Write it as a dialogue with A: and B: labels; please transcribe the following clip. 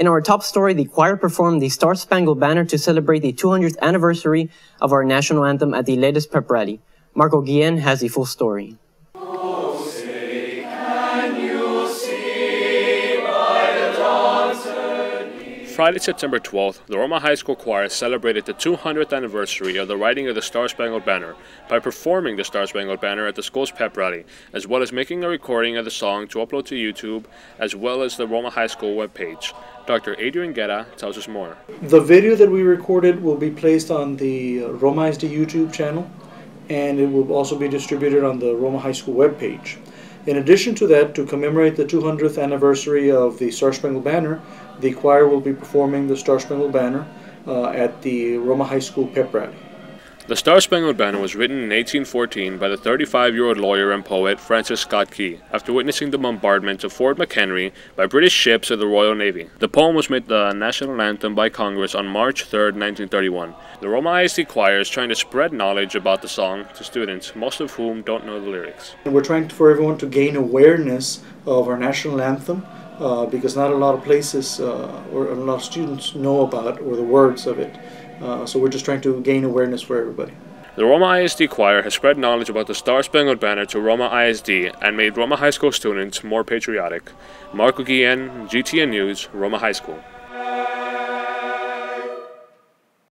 A: In our top story, the choir performed the Star Spangled Banner to celebrate the 200th anniversary of our national anthem at the latest pep rally. Marco Guillen has the full story.
B: Friday, September 12th, the Roma High School Choir celebrated the 200th anniversary of the writing of the Star Spangled Banner by performing the Star Spangled Banner at the school's pep rally, as well as making a recording of the song to upload to YouTube, as well as the Roma High School webpage. Dr. Adrian Guerra tells us more.
C: The video that we recorded will be placed on the Roma ISD YouTube channel, and it will also be distributed on the Roma High School webpage. In addition to that, to commemorate the 200th anniversary of the Star Spangled Banner, the choir will be performing the Star Spangled Banner at the Roma High School pep rally.
B: The Star Spangled Banner was written in 1814 by the 35-year-old lawyer and poet Francis Scott Key after witnessing the bombardment of Fort McHenry by British ships of the Royal Navy. The poem was made the national anthem by Congress on March 3, 1931. The Roma ISD choir is trying to spread knowledge about the song to students, most of whom don't know the lyrics.
C: We're trying for everyone to gain awareness of our national anthem because not a lot of places or a lot of students know about or the words of it. So we're just trying to gain awareness for everybody.
B: The Roma ISD choir has spread knowledge about the Star Spangled Banner to Roma ISD and made Roma High School students more patriotic. Marco Guillen, GTN News, Roma High School.